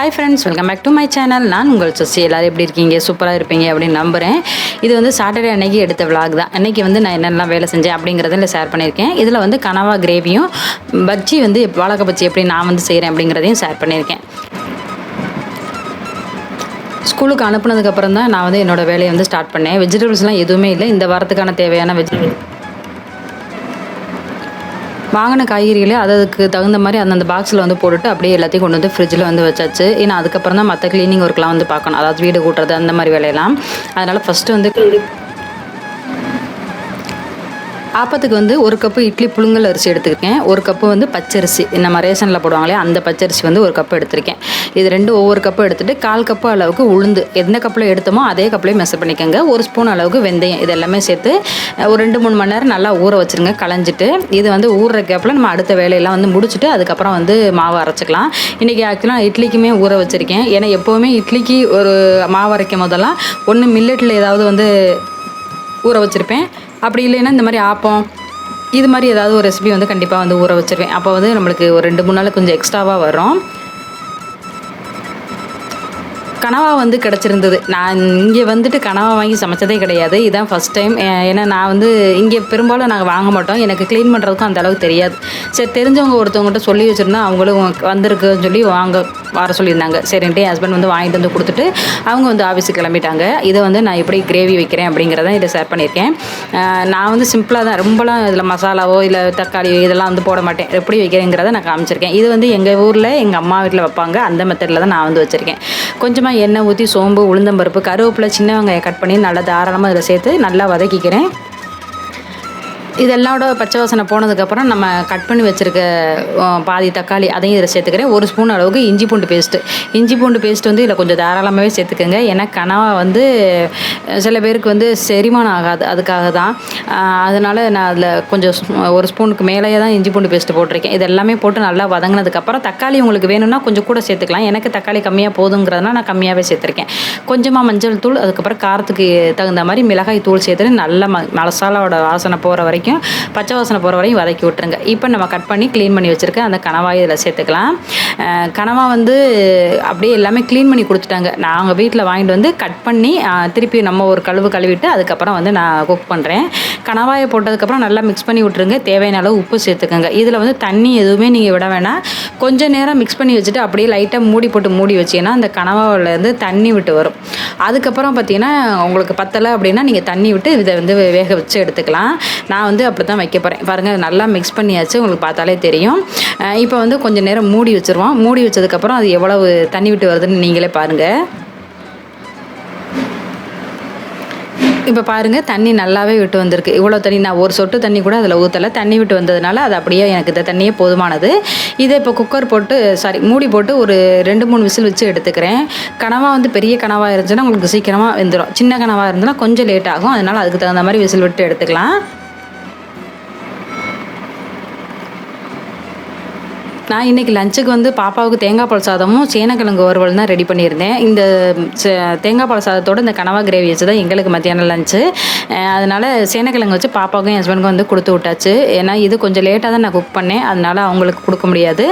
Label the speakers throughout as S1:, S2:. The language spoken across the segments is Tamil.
S1: Hi friends, welcome back to my channel. நான் உங்கள் சசி. எல்லோரும் எப்படி இருக்கீங்க? சூப்பராக இருப்பீங்க அப்படின்னு நம்புகிறேன். இது வந்து சாட்டர்டே அன்னைக்கு எடுத்த விளாக் தான். அன்றைக்கி வந்து நான் என்னெல்லாம் வேலை செஞ்சேன் அப்படிங்கிறத ஷேர் பண்ணியிருக்கேன். இதில் வந்து கனவா கிரேவியும் பஜ்ஜி வந்து வாழைக்காய் பஜ்ஜி எப்படி நான் வந்து செய்கிறேன் அப்படிங்கிறதையும் ஷேர் பண்ணியிருக்கேன். ஸ்கூலுக்கு அனுப்புனதுக்கப்புறம் தான் நான் வந்து என்னோடய வேலையை வந்து ஸ்டார்ட் பண்ணேன். வெஜிடபிள்ஸ்லாம் எதுவுமே இல்லை. இந்த வாரத்துக்கான தேவையான வெஜிடபிள் வாங்கின காய்கறிகளே அதுக்கு தகுந்த மாதிரி அந்தந்த பாக்ஸில் வந்து போட்டுட்டு அப்படியே எல்லாத்தையும் கொண்டு வந்து ஃப்ரிட்ஜில் வந்து வச்சாச்சு. ஏன்னா அதுக்கப்புறம் தான் மற்ற க்ளீனிங் ஒர்க்லாம் வந்து பார்க்கணும். அதாவது வீடு கூட்டுறது அந்த மாதிரி வேலையெல்லாம். அதனால் ஃபஸ்ட்டு வந்து ஆப்பத்துக்கு வந்து ஒரு கப்பு இட்லி புழுங்கல் அரிசி எடுத்துருக்கேன். ஒரு கப்பு வந்து பச்சரிசி, நம்ம ரேஷனில் போடுவாங்களே அந்த பச்சரிசி வந்து ஒரு கப்பு எடுத்திருக்கேன். இது ரெண்டும் ஒவ்வொரு கப்பு எடுத்துகிட்டு 1/4 கப்பு அளவுக்கு உளுந்து, எந்த கப்பில் எடுத்தோமோ அதே கப்பிலே மெஷர் பண்ணிக்கோங்க. 1 ஸ்பூன் அளவுக்கு வெந்தயம், இது எல்லாமே சேர்த்து ஒரு 2-3 மணி நேரம் நல்லா ஊற வச்சுருங்க, களைஞ்சிட்டு. இது வந்து ஊறுற கேப்பில் நம்ம அடுத்த வேலையெல்லாம் வந்து முடிச்சுட்டு அதுக்கப்புறம் வந்து மாவு அரைச்சிக்கலாம். இன்றைக்கி ஆக்சுவலாக இட்லிக்குமே ஊற வச்சுருக்கேன். ஏன்னா எப்போவுமே இட்லிக்கு ஒரு மாவு அரைக்கும் போதெல்லாம் ஒன்று மில்லட்டில் ஏதாவது வந்து ஊற வச்சுருப்பேன். அப்படி இல்லைன்னா இந்த மாதிரி ஆப்பம் இது மாதிரி ஏதாவது ஒரு ரெசிபி வந்து கண்டிப்பாக வந்து ஊற வச்சுருவேன். அப்போ வந்து நம்மளுக்கு ஒரு 2-3 நாள் கொஞ்சம் எக்ஸ்ட்ராவாக வரும். கனவா வந்து கிடச்சிருந்தது. நான் இங்கே வந்துட்டு கனவா வாங்கி சமைச்சதே கிடையாது. இதுதான் ஃபஸ்ட் டைம். ஏன்னா நான் வந்து இங்கே பெரும்பாலும் நாங்கள் வாங்க மாட்டோம். எனக்கு க்ளீன் பண்ணுறதுக்கும் அந்த அளவுக்கு தெரியாது. சரி, தெரிஞ்சவங்க ஒருத்தவங்ககிட்ட சொல்லி வச்சுருந்தா அவங்களும் வந்திருக்குன்னு சொல்லி வர சொல்லியிருந்தாங்க. சரின்ட்டு என் ஹஸ்பண்ட் வந்து வாங்கிட்டு வந்து கொடுத்துட்டு அவங்க வந்து ஆஃபீஸுக்கு கிளம்பிட்டாங்க. இதை வந்து நான் எப்படி கிரேவி வைக்கிறேன் அப்படிங்கிறத இதை ஷேர் பண்ணியிருக்கேன். நான் வந்து சிம்பிளாக தான், ரொம்பலாம் இதில் மசாலாவோ இல்லை தக்காளி இதெல்லாம் வந்து போட மாட்டேன். எப்படி வைக்கிறேங்கிறத நான் காமிச்சிருக்கேன். இது வந்து எங்கள் ஊரில் எங்கள் அம்மா வீட்டில் வைப்பாங்க. அந்த மெத்தடில் தான் நான் வந்து வச்சுருக்கேன். கொஞ்சமாக எண்ணெய் ஊற்றி சோம்பு, உளுந்தம்பருப்பு, கருவேப்பிலை, சின்ன வெங்காயம் கட் பண்ணி நல்லா தாராளமாக இதில் சேர்த்து நல்லா வதக்கிக்கிறேன். இதெல்லாவோட பச்சை வாசனை போனதுக்கப்புறம் நம்ம கட் பண்ணி வச்சுருக்க பாதி தக்காளி அதையும் இதில் சேர்த்துக்கிறேன். 1 ஸ்பூன் அளவுக்கு இஞ்சி பூண்டு பேஸ்ட்டு வந்து இதில் கொஞ்சம் தாராளமாகவே சேர்த்துக்கோங்க. ஏன்னா கனவா வந்து சில பேருக்கு வந்து செரிமானம் ஆகாது, அதுக்காக தான். அதனால் நான் அதில் கொஞ்சம் 1 ஸ்பூனுக்கு மேலேயே தான் இஞ்சி பூண்டு பேஸ்ட்டு போட்டிருக்கேன். இது எல்லாமே போட்டு நல்லா வதங்கினதுக்கப்புறம் தக்காளி உங்களுக்கு வேணும்னா கொஞ்சம் கூட சேர்த்துக்கலாம். எனக்கு தக்காளி கம்மியாக போதுங்கிறதுனால நான் கம்மியாகவே சேர்த்துருக்கேன். கொஞ்சமாக மஞ்சள் தூள், அதுக்கப்புறம் காரத்துக்கு தகுந்த மாதிரி மிளகாய் தூள் சேர்த்துட்டு நல்லா மசாலாவோட வாசனை போகிற வரைக்கும், பச்சை வாசனை போகிற வரையும் வதக்கி விட்டுருங்க. இப்போ நம்ம கட் பண்ணி க்ளீன் பண்ணி வச்சுருக்க அந்த கனவாயை இதில் சேர்த்துக்கலாம். கனவா வந்து அப்படியே எல்லாமே க்ளீன் பண்ணி கொடுத்துட்டாங்க. நாங்கள் வீட்டில் வாங்கிட்டு வந்து கட் பண்ணி திருப்பி நம்ம ஒரு கழுவிட்டு அதுக்கப்புறம் வந்து நான் குக் பண்ணுறேன். கனவாயை போட்டதுக்கப்புறம் நல்லா மிக்ஸ் பண்ணி விட்டுருங்க. தேவையான அளவு உப்பு சேர்த்துக்கோங்க. இதில் வந்து தண்ணி எதுவுமே நீங்கள் விட வேணாம். கொஞ்சம் நேரம் மிக்ஸ் பண்ணி வச்சுட்டு அப்படியே லைட்டாக மூடி வச்சிங்கன்னா அந்த கனவாவிலேருந்து தண்ணி விட்டு வரும். அதுக்கப்புறம் பார்த்திங்கன்னா உங்களுக்கு பத்தலை அப்படின்னா நீங்கள் தண்ணி விட்டு இதை வந்து வேக வச்சு எடுத்துக்கலாம். நான் வந்து அப்படி தான் வைக்க போகிறேன். பாருங்கள், நல்லா மிக்ஸ் பண்ணியாச்சு, உங்களுக்கு பார்த்தாலே தெரியும். இப்போ வந்து கொஞ்சம் நேரம் மூடி வச்சுருவோம். மூடி வச்சதுக்கப்புறம் அது எவ்வளவு தண்ணி விட்டு வருதுன்னு நீங்களே பாருங்கள். இப்போ பாருங்கள், தண்ணி நல்லாவே விட்டு வந்திருக்கு. இவ்வளோ தண்ணி, நான் ஒரு சொட்டு தண்ணி கூட அதில் ஊற்றலை. தண்ணி விட்டு வந்ததுனால அது அப்படியே எனக்கு இந்த தண்ணியே போதுமானது. இதை இப்போ குக்கர் போட்டு மூடி போட்டு ஒரு 2-3 விசில் வச்சு எடுத்துக்கிறேன். கனவா வந்து பெரிய கனவா இருந்துச்சுன்னா உங்களுக்கு சீக்கிரமாக வெந்துடும். சின்ன கனவா இருந்துச்சுன்னா கொஞ்சம் லேட் ஆகும். அதனால் அதுக்கு தகுந்த மாதிரி விசில் விட்டு எடுத்துக்கலாம். நான் இன்றைக்கி லஞ்சுக்கு வந்து பாப்பாவுக்கு தேங்காய் பால் சாதமும் சேனக்கிழங்கு வறுவல் தான் ரெடி பண்ணியிருந்தேன். இந்த தேங்காய் பால் சாதத்தோடு இந்த கனவா கிரேவி வச்சு தான் எங்களுக்கு மத்தியானம் லஞ்சு. அதனால் சேனக்கிழங்கு வச்சு பாப்பாவுக்கும் என் ஹஸ்பண்டுக்கும் வந்து கொடுத்து விட்டாச்சு. ஏன்னா இது கொஞ்சம் லேட்டாக தான் நான் குக் பண்ணேன், அதனால் அவங்களுக்கு கொடுக்க முடியாது.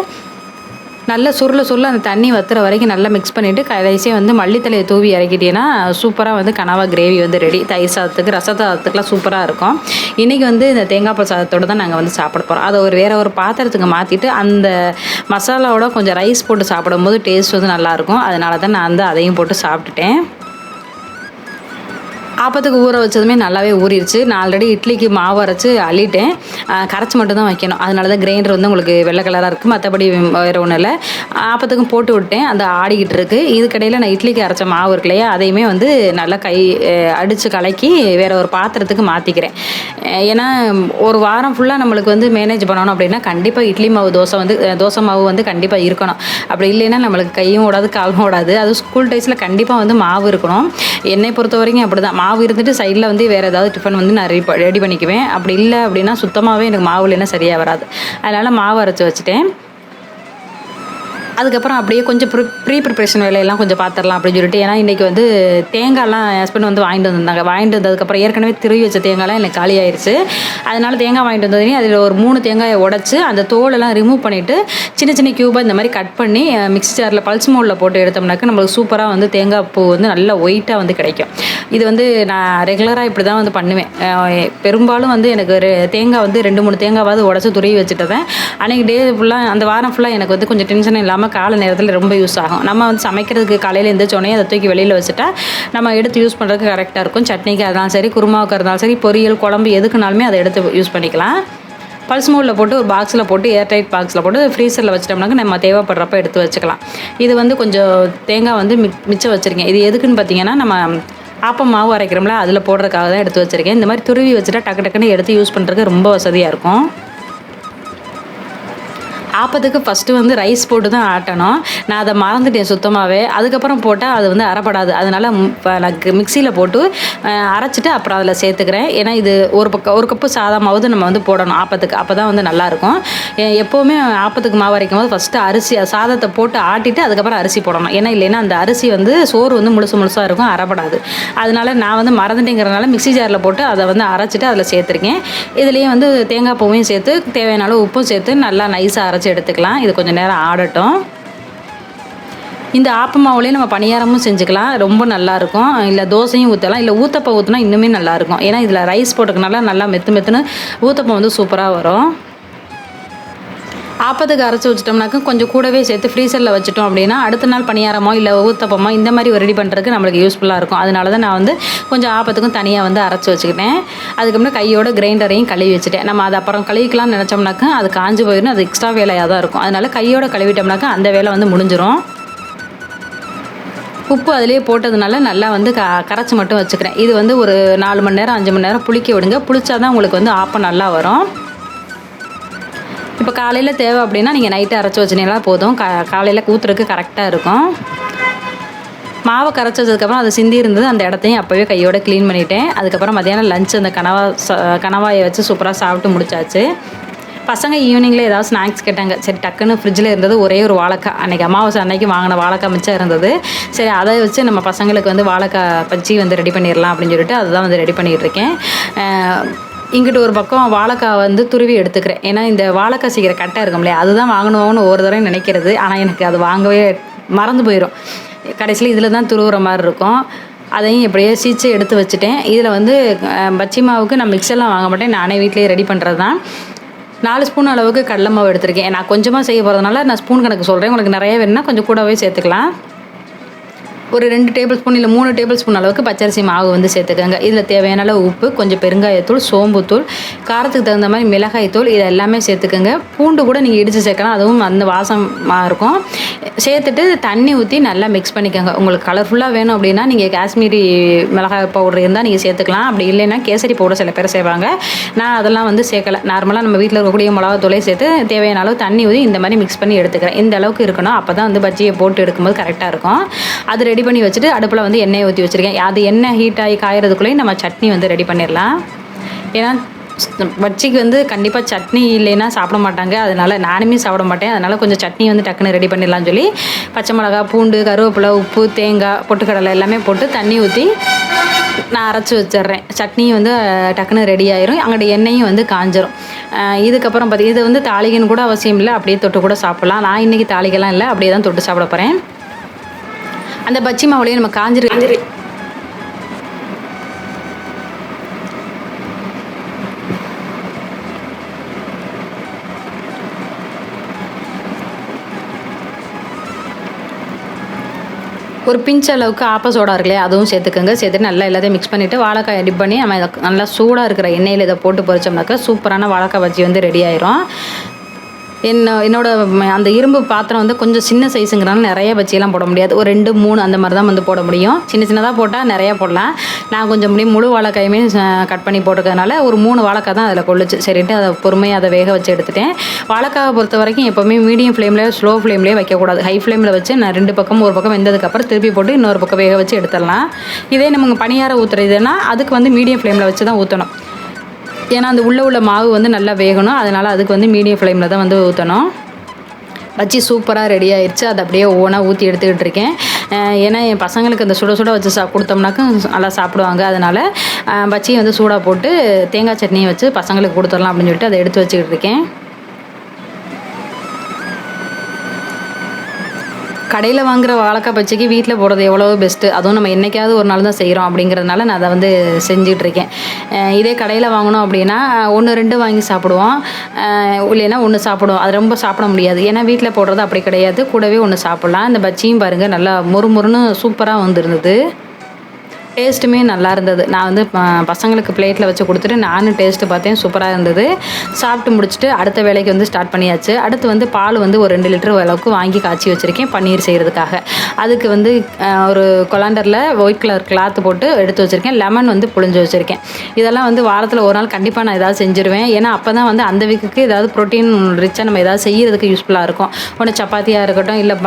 S1: நல்லா சுருள அந்த தண்ணி வத்துற வரைக்கும் நல்லா மிக்ஸ் பண்ணிவிட்டு கடைசியாக வந்து மல்லித்தலையை தூவி இறக்கிட்டீங்கன்னா சூப்பராக வந்து கனவா கிரேவி வந்து ரெடி. தயிர் சாதத்துக்கு, ரச சாதத்துக்குலாம் சூப்பராக இருக்கும். இன்றைக்கி வந்து இந்த தேங்காய் பால் சாதத்தோடு தான் நாங்கள் வந்து சாப்பிட போகிறோம். அதை வேறு ஒரு பாத்திரத்துக்கு மாற்றிட்டு அந்த மசாலாவோட கொஞ்சம் ரைஸ் போட்டு சாப்பிடும்போது டேஸ்ட் வந்து நல்லாயிருக்கும். அதனால தான் நான் வந்து அதையும் போட்டு சாப்பிட்டுட்டேன். ஆப்பத்துக்கு ஊற வச்சதுமே நல்லாவே ஊறிடுச்சு. நான் ஆல்ரெடி இட்லிக்கு மாவு அரைச்சி அள்ளிட்டேன். கரைச்சி மட்டும் தான் வைக்கணும். அதனால தான் கிரைண்டர் வந்து உங்களுக்கு வெள்ளை கலராக இருக்குது. மற்றபடி வேறு ஒன்றும் இல்லை. ஆப்பத்துக்கும் போட்டு விட்டேன், அந்த ஆடிக்கிட்டு இருக்குது. இதுக்கடையில் நான் இட்லிக்கு அரைச்ச மாவு இருக்கு இல்லையா, அதையுமே வந்து நல்லா அடித்து கலக்கி வேறு ஒரு பாத்திரத்துக்கு மாற்றிக்கிறேன். ஏன்னா ஒரு வாரம் ஃபுல்லாக நம்மளுக்கு வந்து மேனேஜ் பண்ணணும் அப்படின்னா கண்டிப்பாக இட்லி மாவு, தோசை மாவு வந்து கண்டிப்பாக இருக்கணும். அப்படி இல்லைன்னா நம்மளுக்கு கையும் ஓடாது, காலும் ஓடாது. அதுவும் ஸ்கூல் டேஸில் கண்டிப்பாக வந்து மாவு இருக்கணும். என்னை பொறுத்த வரைக்கும் அப்படி தான். மாவு இருந்துட்டு சைடில் வந்து வேறு ஏதாவது டிஃபன் வந்து நான் ரெடி பண்ணிக்குவேன். அப்படி இல்லை அப்படின்னா சுத்தமாகவே எனக்கு மாவு இல்லைன்னா சரியாக வராது. அதனால் மாவு அரைச்சி வச்சுட்டேன். அதுக்கப்புறம் அப்படியே கொஞ்சம் ப்ரீ ப்ரிப்ரேஷன் வேலையெல்லாம் கொஞ்சம் பார்த்துடலாம் அப்படின்னு சொல்லிட்டு, ஏன்னா இன்றைக்கி வந்து தேங்காய்லாம் என் ஹஸ்பண்ட் வந்து வாங்கிட்டு வந்திருந்தாங்க. வாங்கிட்டு வந்ததுக்கப்புறம் ஏற்கனவே திருவி வச்ச தேங்காய்லாம் எனக்கு காலி ஆயிடுச்சு. அதனால் தேங்காய் வாங்கிட்டு வந்ததையும் அதில் ஒரு 3 தேங்காயை உடச்சி அந்த தோலெல்லாம் ரிமூவ் பண்ணிவிட்டு சின்ன சின்ன க்யூபாக இந்த மாதிரி கட் பண்ணி மிக்ஸி ஜாரில் பல்ஸ் மோடில் போட்டு எடுத்தோம்னாக்க நம்மளுக்கு சூப்பராக வந்து தேங்காய் பூ வந்து நல்லா ஒயிட்டாக வந்து கிடைக்கும். இது வந்து நான் ரெகுலராக இப்படி தான் வந்து பண்ணுவேன். பெரும்பாலும் வந்து எனக்கு ஒரு தேங்காய் வந்து 2-3 தேங்காவாவது உடச்சி துருவி வச்சுட்டேன். அன்றைக்கி டே ஃபுல்லாக அந்த வாரம் ஃபுல்லாக எனக்கு வந்து கொஞ்சம் டென்ஷன் இல்லாமல் காலை நேரத்தில் ரொம்ப யூஸ் ஆகும். நம்ம வந்து சமைக்கிறதுக்கு காலையில் எந்திரிச்சோடனே அதை தூக்கி வெளியில் வச்சுட்டா நம்ம எடுத்து யூஸ் பண்ணுறதுக்கு கரெக்டாக இருக்கும். சட்னிக்கு இருந்தாலும் சரி, குருமாவுக்கு இருந்தாலும் சரி, பொரியல் குழம்பு எதுக்குனாலுமே அதை எடுத்து யூஸ் பண்ணிக்கலாம். பல்ஸ் மோடில் போட்டு ஒரு பாக்ஸில் போட்டு ஏர்டைட் பாக்ஸில் போட்டு ஃப்ரீசரில் வச்சிட்டோம்னாக்க நம்ம தேவைப்படுறப்ப எடுத்து வச்சுக்கலாம். இது வந்து கொஞ்சம் தேங்காய் வந்து மிச்சம் வச்சுருக்கேன். இது எதுக்குன்னு பார்த்தீங்கன்னா, நம்ம ஆப்பம் மாவு அரைக்கிறோம்ல அதில் போடுறதுக்காக தான் எடுத்து வச்சுருக்கேன். இந்த மாதிரி துருவி வச்சுட்டா டக்கு டக்குன்னு எடுத்து யூஸ் பண்ணுறதுக்கு ரொம்ப வசதியாக இருக்கும். ஆப்பத்துக்கு ஃபஸ்ட்டு வந்து ரைஸ் போட்டு தான் ஆட்டணும். நான் அதை மறந்துட்டேன் சுத்தமாகவே. அதுக்கப்புறம் போட்டால் அது வந்து அரைப்படாது. அதனால் நான் மிக்சியில் போட்டு அரைச்சிட்டு அப்புறம் அதில் சேர்த்துக்கிறேன். ஏன்னா இது ஒரு கப்பு சாதமாவது நம்ம வந்து போடணும் ஆப்பத்துக்கு. அப்போ தான் வந்து நல்லாயிருக்கும். எப்போவுமே ஆப்பத்துக்கு மாவு அரைக்கும் போது ஃபஸ்ட்டு சாதத்தை போட்டு ஆட்டிட்டு அதுக்கப்புறம் அரிசி போடணும். ஏன்னா இல்லைன்னா அந்த அரிசி வந்து சோறு வந்து முழுசாக இருக்கும், அரைப்படாது. அதனால் நான் வந்து மறந்துட்டேங்கிறதுனால மிக்ஸி ஜாரில் போட்டு அதை வந்து அரைச்சிட்டு அதில் சேர்த்துருக்கேன். இதுலேயே வந்து தேங்காய் பூவையும் சேர்த்து தேவையான அளவு உப்பும் சேர்த்து நல்லா நைஸாக அரைச்சி எடுத்துக்கலாம். இது கொஞ்சம் நேரம் ஆடட்டும். இந்த ஆப்பமாவுலேயே நம்ம பணியாரமும் செஞ்சுக்கலாம், ரொம்ப நல்லாயிருக்கும். இல்லை தோசையும் ஊற்றலாம், இல்லை ஊத்தப்பம் ஊற்றினா இன்னுமே நல்லாயிருக்கும். ஏன்னா இதில் ரைஸ் போட்டுக்கனால நல்லா மெத்துன்னு ஊத்தப்பம் வந்து சூப்பராக வரும். ஆப்பத்துக்கு அரைச்சி வச்சிட்டோம்னாக்க கொஞ்சம் கூடவே சேர்த்து ஃப்ரீசரில் வச்சுட்டோம் அப்படின்னா அடுத்த நாள் பணியாரமோ இல்லை ஊத்தப்பமோ இந்த மாதிரி ரெடி பண்ணுறதுக்கு நம்மளுக்கு யூஸ்ஃபுல்லாக இருக்கும். அதனால தான் நான் வந்து கொஞ்சம் ஆப்பத்துக்கும் தனியாக வந்து அரைச்சி வச்சுக்கிட்டேன். அதுக்கப்புறம் கையோட கிரைண்டரையும் கழுவி வச்சுட்டேன். நம்ம அதை அப்புறம் கழுவிக்கலாம்னு நினச்சோம்னாக்கா அது காஞ்சு போயிடும், அது எக்ஸ்ட்ரா வேலையாக தான் இருக்கும். அதனால் கையோட கழுவிட்டோம்னாக்கா அந்த வேலை வந்து முடிஞ்சிடும். உப்பு அதிலே போட்டதுனால நல்லா வந்து கரைச்சி மட்டும் வச்சுக்கிறேன். இது வந்து ஒரு 4 மணி நேரம் 5 மணி நேரம் புளிக்க விடுங்க. புளிச்சா தான் உங்களுக்கு வந்து ஆப்பம் நல்லா வரும். இப்போ காலையில் தேவை அப்படின்னா நீங்கள் நைட்டு அரைச்சி வச்சிங்கன்னா போதும். காலையில் ஊற்றுறதுக்கு கரெக்டாக இருக்கும். மாவை கரைச்சதுக்கப்புறம் அது சிந்தி இருந்தது, அந்த இடத்தையும் அப்போவே கையோட க்ளீன் பண்ணிவிட்டேன். அதுக்கப்புறம் மத்தியானம் லஞ்ச் அந்த கனவாயை வச்சு சூப்பராக சாப்பிட்டு முடிச்சாச்சு. பசங்க ஈவினிங்கில் ஏதாவது ஸ்நாக்ஸ் கேட்டாங்க. சரி டக்குன்னு ஃப்ரிட்ஜில் இருந்தது ஒரே ஒரு வாழைக்காய், அன்றைக்கி அமாவாசை அன்னைக்கு வாங்கின வாழைக்காய் மிச்சம் இருந்தது. சரி அதை வச்சு நம்ம பசங்களுக்கு வந்து வாழைக்காய் பஜ்ஜி வந்து ரெடி பண்ணிடலாம் அப்படின்னு சொல்லிட்டு அதுதான் வந்து ரெடி பண்ணிகிட்ருக்கேன். இங்கிட்டு ஒரு பக்கம் வாழைக்காய் வந்து துருவி எடுத்துக்கிறேன். ஏன்னா இந்த வாழைக்காய் சீக்கிரம் கட்டாக இருக்கும் இல்லையா, அதுதான் வாங்கணும்னு ஒரு தடவை நினைக்கிறது. ஆனால் எனக்கு அது வாங்கவே மறந்து போயிடும். கடைசியில் இதில் தான் துருவுற மாதிரி இருக்கும். அதையும் எப்படியோ சீச்சு எடுத்து வச்சுட்டேன். இதில் வந்து பச்சி மாவுக்கு நான் மிக்சர்லாம் வாங்க மாட்டேன், நானே வீட்டிலேயே ரெடி பண்ணுறது தான். 4 ஸ்பூன் அளவுக்கு கடலை மாவு எடுத்திருக்கேன். நான் கொஞ்சமாக செய்ய போகிறதுனால நான் ஸ்பூன் கணக்கு சொல்கிறேன். உங்களுக்கு நிறைய வேணும்னா கொஞ்சம் கூடவே சேர்த்துக்கலாம். ஒரு 2 டேபிள் ஸ்பூன் இல்லை 3 டேபிள் ஸ்பூன் அளவுக்கு பச்சரிசி மாவு வந்து சேர்த்துக்கோங்க. இதில் தேவையான அளவு உப்பு, கொஞ்சம் பெருங்காயத்தூள், சோம்புத்தூள், காரத்துக்கு தகுந்த மாதிரி மிளகாய்த்தூள், இது எல்லாமே சேர்த்துக்கோங்க. பூண்டு கூட நீங்கள் இடித்து சேர்க்கலாம், அதுவும் அந்த வாசமாக இருக்கும். சேர்த்துட்டு தண்ணி ஊற்றி நல்லா மிக்ஸ் பண்ணிக்கோங்க. உங்களுக்கு கலர்ஃபுல்லாக வேணும் அப்படின்னா நீங்கள் காஷ்மீரி மிளகாய் பவுடர் இருந்தால் நீங்கள் சேர்த்துக்கலாம். அப்படி இல்லைன்னா கேசரி பவுடர் சில பேர் சேர்ப்பாங்க. நான் அதெல்லாம் வந்து சேர்க்கலை. நார்மலாக நம்ம வீட்டில் இருக்கக்கூடிய மிளகாத்தூளே சேர்த்து தேவையான அளவு தண்ணி ஊற்றி இந்த மாதிரி மிக்ஸ் பண்ணி எடுத்துக்கிறேன். இந்த அளவுக்கு இருக்கணும், அப்போ தான் வந்து பஜ்ஜியை போட்டு எடுக்கும்போது கரெக்டாக இருக்கும். அது ரெடி பண்ணி வச்சுட்டு அடுப்பில் வந்து எண்ணெய் ஊற்றி வச்சுருக்கேன். அது எண்ணெய் ஹீட் ஆகி காயறதுக்குள்ளேயும் நம்ம சட்னி வந்து ரெடி பண்ணிடலாம். ஏன்னா பஜ்ஜிக்கு வந்து கண்டிப்பாக சட்னி இல்லைன்னா சாப்பிட மாட்டாங்க, அதனால் நானுமே சாப்பிட மாட்டேன். அதனால் கொஞ்சம் சட்னி வந்து டக்குன்னு ரெடி பண்ணிடலாம்னு சொல்லி பச்சை மிளகா, பூண்டு, கருவேப்பிலை, உப்பு, தேங்காய், பொட்டுக்கடலை எல்லாமே போட்டு தண்ணி ஊற்றி நான் அரைச்சி வச்சிட்றேன். சட்னி வந்து டக்குன்னு ரெடி ஆயிரும், அங்கிட்ட எண்ணெயும் வந்து காஞ்சிரும். இதுக்கப்புறம் இது வந்து தாளிகன்னு கூட அவசியம் இல்லை, அப்படியே தொட்டு கூட சாப்பிட்லாம். நான் இன்றைக்கி தாளிகெல்லாம் இல்லை, அப்படியே தான் தொட்டு சாப்பிட போகிறேன். அந்த பச்சி மாவுலேயே நம்ம காஞ்சிரு ஒரு பிஞ்ச் அளவுக்கு ஆப்ப சோடா இருக்குல்லையே, அதுவும் சேர்த்துக்கோங்க. சேர்த்துட்டு நல்லா எல்லாத்தையும் மிக்ஸ் பண்ணிவிட்டு வாழைக்காய் டிப் பண்ணி நம்ம நல்லா சூடாக இருக்கிற எண்ணெயில் இதை போட்டு பொரிச்சோம்னாக்கா சூப்பரான வாழைக்காய் பஜ்ஜி வந்து ரெடி ஆயிரும். என்னோட அந்த இரும்பு பாத்திரம் வந்து கொஞ்சம் சின்ன சைஸுங்கிறனால நிறைய பஜ்ஜியெல்லாம் போட முடியாது. ஒரு 2, 3 அந்த மாதிரி தான் வந்து போட முடியும். சின்னதாக போட்டால் நிறையா போடலாம். நான் கொஞ்சம் முழு வாழைக்காயுமே கட் பண்ணி போட்டுக்கிறதுனால ஒரு 3 வாழைக்காய் தான் அதில் கொள்ளுச்சு. சரிட்டு அதை பொறுமையாக அதை வேக வச்சு எடுத்துட்டேன். வாழைக்காவை பொறுத்த வரைக்கும் எப்போவுமே மீடியம் ஃப்ளேம்லேயே ஸ்லோ ஃப்ளேம்லேயே வைக்கக்கூடாது. ஹை ஃப்ளேமில் வச்சு நான் 2 பக்கம் ஒரு பக்கம் வெந்ததுக்கப்புறம் திருப்பி போட்டு இன்னொரு பக்கம் வேக வச்சு எடுத்துடலாம். இதே நமக்கு பணியாரம் ஊற்றுறதுன்னா அதுக்கு வந்து மீடியம் ஃப்ளேமில் வச்சு தான் ஊற்றணும். ஏன்னா அந்த உள்ள மாவு வந்து நல்லா வேகணும், அதனால் அதுக்கு வந்து மீடியம் ஃப்ளேமில் தான் வந்து ஊற்றணும். வச்சு சூப்பராக ரெடி ஆயிடுச்சு. அதை அப்படியே ஓனா ஊற்றி எடுத்துக்கிட்டு இருக்கேன். ஏன்னா என் பசங்களுக்கு அந்த சுட சுட வச்சு கொடுத்தோம்னாக்கா நல்லா சாப்பிடுவாங்க. அதனால் பச்சியை வந்து சூடாக போட்டு தேங்காய் சட்னியை வச்சு பசங்களுக்கு கொடுத்துடலாம் அப்படின்னு சொல்லிட்டு அதை எடுத்து வச்சுக்கிட்டு இருக்கேன். கடையில் வாங்குகிற வாழைக்காய் பச்சைக்கு வீட்டில் போடுறது எவ்வளோ பெஸ்ட்டு. அதுவும் நம்ம என்றைக்காவது ஒரு நாள் தான் செய்கிறோம் அப்படிங்கிறதுனால நான் அதை வந்து செஞ்சிட்ருக்கேன். இதே கடையில் வாங்கினோம் அப்படின்னா 1, 2 வாங்கி சாப்பிடுவோம், இல்லைன்னா 1 சாப்பிடுவோம். அது ரொம்ப சாப்பிட முடியாது. ஏன்னா வீட்டில் போடுறது அப்படி கிடையாது, கூடவே 1 சாப்பிட்லாம். இந்த பச்சியும் பாருங்கள் நல்லா மொறுமொறுன்னு சூப்பராக வந்துருந்தது. டேஸ்ட்டுமே நல்லா இருந்தது. நான் வந்து பசங்களுக்கு பிளேட்டில் வச்சு கொடுத்துட்டு நானும் டேஸ்ட்டு பார்த்தேன், சூப்பராக இருந்தது. சாப்பிட்டு முடிச்சுட்டு அடுத்த வேலைக்கு வந்து ஸ்டார்ட் பண்ணியாச்சு. அடுத்து வந்து பால் வந்து ஒரு 2 லிட்டர் அளவுக்கு வாங்கி காய்ச்சி வச்சுருக்கேன் பன்னீர் செய்கிறதுக்காக. அதுக்கு வந்து ஒரு கொலாண்டரில் ஒயிட் கலர் கிளாத்து போட்டு எடுத்து வச்சுருக்கேன். லெமன் வந்து புழிஞ்சு வச்சுருக்கேன். இதெல்லாம் வந்து வாரத்தில் ஒரு நாள் கண்டிப்பாக நான் ஏதாவது செஞ்சுருவேன். ஏன்னா அப்போ தான் வந்து அந்த வீக்குக்கு ஏதாவது ப்ரோட்டீன் ரிச்சாக நம்ம ஏதாவது செய்கிறதுக்கு யூஸ்ஃபுல்லாக இருக்கும். ஒன்று சப்பாத்தியாக இருக்கட்டும், இல்லை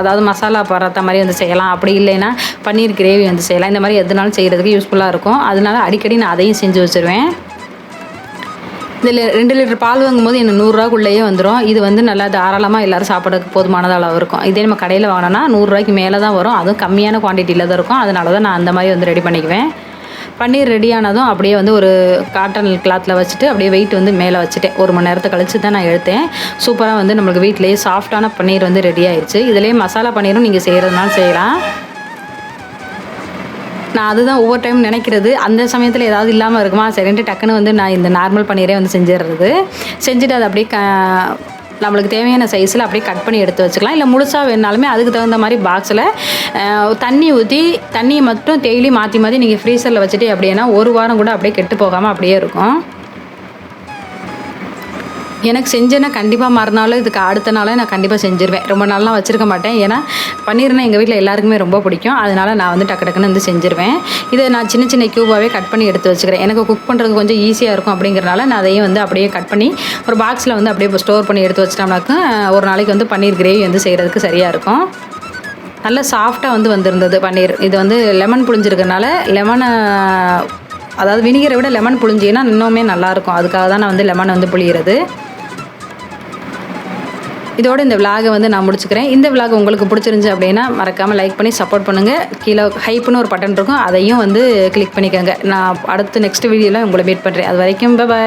S1: அதாவது மசாலா பராத்தா மாதிரி வந்து செய்யலாம். அப்படி இல்லைன்னா பன்னீர் கிரேவி வந்து செய்யலாம். இந்த மாதிரி எதுனாலும் செய்கிறதுக்கு யூஸ்ஃபுல்லாக இருக்கும். அதனால அடிக்கடி நான் அதையும் செஞ்சு வச்சுருவேன். இதில் 2 லிட்டர் பால் வாங்கும்போது எனக்கு 100 ரூபாக்குள்ளேயே வந்துடும். இது வந்து நல்லா தாராளமாக எல்லோரும் சாப்பிட்றதுக்கு போதுமானது அளவு இருக்கும். இதே நம்ம கடையில் வாங்கினோன்னா 100 ரூபாய்க்கு மேலே தான் வரும். அதுவும் கம்மியான குவான்டிட்டியில் தான் இருக்கும். அதனால தான் நான் அந்த மாதிரி வந்து ரெடி பண்ணிக்குவேன். பன்னீர் ரெடியானதும் அப்படியே வந்து ஒரு காட்டன் கிளாத்தில் வச்சுட்டு அப்படியே வெயிட் வந்து மேலே வச்சுட்டேன். 1 மணி நேரத்தை கழிச்சு தான் நான் எடுத்தேன். சூப்பராக வந்து நம்மளுக்கு வீட்டிலேயே சாஃப்டான பன்னீர் வந்து ரெடி ஆயிடுச்சு. இதிலேயே மசாலா பன்னீரும் நீங்கள் செய்கிறதுனால செய்யலாம். நான் அதுதான் ஒவ்வொரு டைம் நினைக்கிறது. அந்த சமயத்தில் ஏதாவது இல்லாமல் இருக்குமா சரின்ட்டு டக்குன்னு வந்து நான் இந்த நார்மல் பன்னீரே வந்து செஞ்சிடுறது. செஞ்சுட்டு அதை அப்படியே நம்மளுக்கு தேவையான சைஸில் அப்படியே கட் பண்ணி எடுத்து வச்சுக்கலாம். இல்லை முழுசாக வேணாலுமே அதுக்கு தகுந்த மாதிரி பாக்ஸில் தண்ணி ஊற்றி தண்ணியை மட்டும் டெய்லி மாற்றி நீங்கள் ஃப்ரீசரில் வச்சுட்டு அப்படின்னா 1 வாரம் கூட அப்படியே கெட்டு போகாமல் அப்படியே இருக்கும். எனக்கு செஞ்சேன்னா கண்டிப்பாக மறுநாள் இதுக்கு அடுத்த நாளே நான் கண்டிப்பாக செஞ்சுருவேன். ரொம்ப நாள்லாம் வச்சுருக்க மாட்டேன். ஏன்னா பன்னீர்னால் எங்கள் வீட்டில் எல்லாருக்குமே ரொம்ப பிடிக்கும். அதனால் நான் வந்து டக்குன்னு வந்து செஞ்சுருவேன். இதை நான் சின்ன சின்ன க்யூபாகவே கட் பண்ணி எடுத்து வச்சுக்கிறேன். எனக்கு குக் பண்ணுறதுக்கு கொஞ்சம் ஈஸியாக இருக்கும் அப்படிங்கிறனால நான் அதையும் வந்து அப்படியே கட் பண்ணி ஒரு பாக்ஸில் வந்து அப்படியே ஸ்டோர் பண்ணி எடுத்து வச்சிட்டோம்னாக்கா ஒரு நாளைக்கு வந்து பன்னீர் கிரேவி வந்து செய்கிறதுக்கு சரியாக இருக்கும். நல்லா சாஃப்டாக வந்து வந்திருந்தது பன்னீர். இது வந்து லெமன் புழிஞ்சிருக்கனால அதாவது வினிகரை விட லெமன் புழிஞ்சிங்கன்னா இன்னுமே நல்லாயிருக்கும். அதுக்காக தான் நான் வந்து லெமன் வந்து புழிகிறது. இதோட இந்த விலாகை வந்து நான் முடிச்சுக்கிறேன். இந்த விலாக் உங்களுக்கு பிடிச்சிருந்துச்சு அப்படின்னா மறக்காமல் லைக் பண்ணி சப்போர்ட் பண்ணுங்கள். கீழே ஹைப்னு ஒரு பட்டன் இருக்கும், அதையும் வந்து கிளிக் பண்ணிக்கோங்க. நான் அடுத்து நெக்ஸ்ட் வீடியோவில் உங்களை மீட் பண்ணுறேன். அது வரைக்கும் பை.